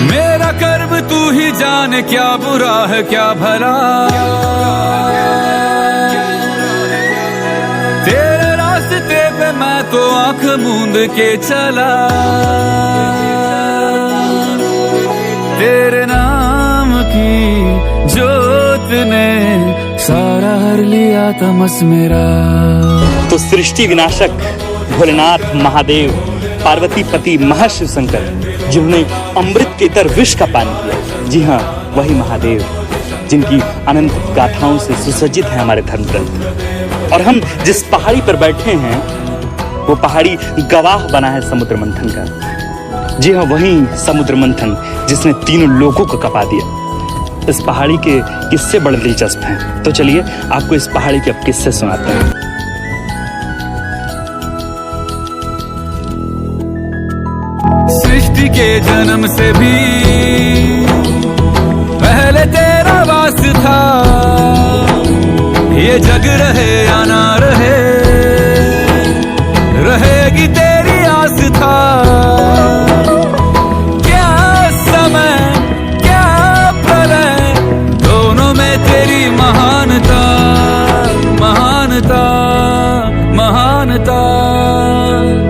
मेरा कर्म तू ही जाने, क्या बुरा है क्या भला, तेरे रास्ते पे मैं तो आंख मूंद के चला, तेरे नाम की जोत ने सारा हर लिया तमस मेरा। तो सृष्टि विनाशक भोलेनाथ महादेव, पार्वती पति महाशिव शंकर, जिन्होंने अमृत के इतर विष का पान किया, जी हाँ वही महादेव जिनकी अनंत गाथाओं से सुसज्जित है हमारे धर्म ग्रंथ। और हम जिस पहाड़ी पर बैठे हैं वो पहाड़ी गवाह बना है समुद्र मंथन का। जी हाँ वही समुद्र मंथन जिसने तीनों लोगों को कपा दिया। इस पहाड़ी के किस्से बड़े दिलचस्प हैं, तो चलिए आपको इस पहाड़ी के अब किस्से सुनाते हैं। सृष्टि के जन्म से भी पहले तेरा वास था, ये जग रहे या ना रहे, रहेगी तेरी आस था। क्या समय क्या प्रलय, दोनों में तेरी महानता महानता महानता।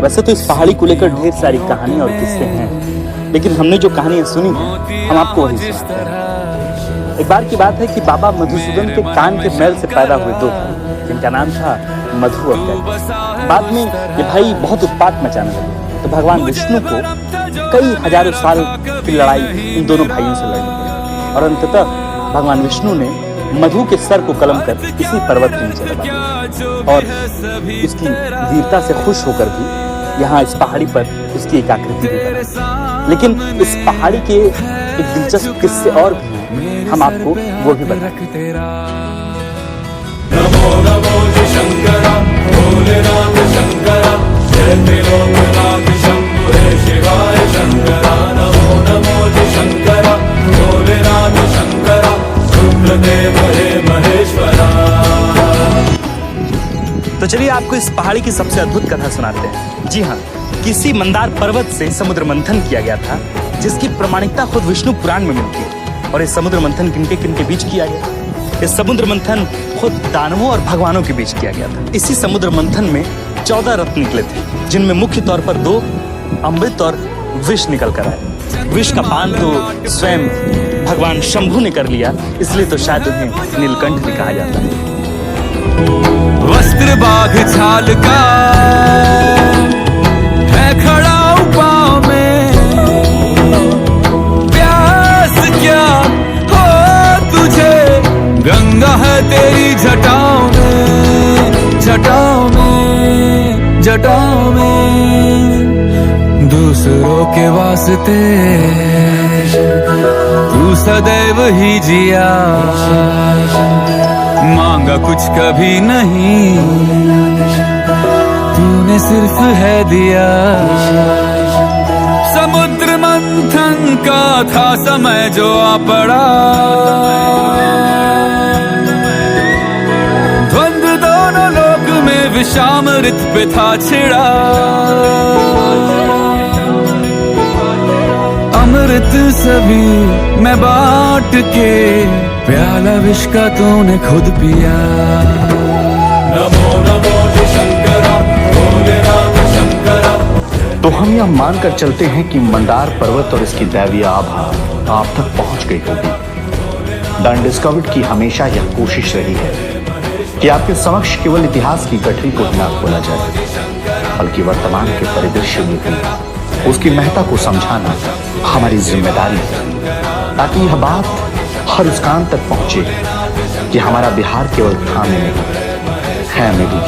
वैसे तो इस पहाड़ी को लेकर ढेर सारी कहानी और किस्से हैं, लेकिन हमने जो कहानियां सुनी हैं हम आपको वही सुनाते हैं। एक बार की बात है कि बाबा मधुसूदन के कान के मैल से पैदा हुए दो, जिनका नाम था मधु और कैलाश। बाद में ये भाई बहुत उत्पात मचाने लगे, तो भगवान विष्णु को कई हजारों साल की लड़ाई इन दोनों भाइयों से लड़नी पड़ी, और अंततः भगवान विष्णु ने मधु के सर को कलम कर इसी पर्वत के नीचे लगा दिया, और उसकी वीरता से खुश होकर भी यहाँ इस पहाड़ी पर उसकी एक आकृति भी बनी। लेकिन इस पहाड़ी के एक दिलचस्प किस्से और भी हैं, हम आपको वो भी बताएंगे। नमो नमो शंकरा भोलेनाथ शंकरा, जय त्रिलोकनाथ शंभो शिवाय शंकरा। नमो नमो शंकरा भोलेनाथ शंकरा, रुद्रदेव हे महेश्वरा। तो चलिए आपको इस पहाड़ी की सबसे अद्भुत कथा सुनाते हैं। जी हाँ, किसी मंदार पर्वत से समुद्र मंथन किया गया था, जिसकी प्रमाणिकता खुद विष्णु पुराण में मिलती है। और ये समुद्र मंथन किनके किनके बीच किया गया? ये समुद्र मंथन खुद दानवों और भगवानों के बीच किया गया था। इसी समुद्र मंथन में 14 रत्न निकले थे, जिनमें मुख्य तौर पर 2 अमृत और विष निकल कर आए। विष का पान तो स्वयं भगवान शंभु ने कर लिया, इसलिए तो शायद उन्हें नीलकंठ भी कहा जाता है। वस्त्र बाघ छाल का है खड़ा पाँव में, प्यास क्या हो तुझे, गंगा है तेरी जटाओं में जटाओं में जटाओं में। दूसरों के वास्ते तू सदैव ही जिया, मांगा कुछ कभी नहीं, तूने सिर्फ है दिया। समुद्र मंथन का था समय जो आ पड़ा, द्वंद्व दोनों लोक में विषामृत पे था छिड़ा। अमृत सभी मैं बांट के, प्याला विष का तूने खुद पिया। नमो नमो शंकरा भोलेनाथ शंकरा। तो हम यह मानकर चलते हैं कि मंदार पर्वत और इसकी दैवीय आभा आप तक पहुंच गई होगी। द अनडिस्कवर्ड की हमेशा यह कोशिश रही है कि आपके समक्ष केवल इतिहास की गठरी को न खोला जाए, बल्कि वर्तमान के परिदृश्य में भी उसकी महत्ता को समझाना हमारी जिम्मेदारी है, ताकि यह बात हर उस कान तक पहुंचे कि हमारा बिहार केवल थाने में है, मेरी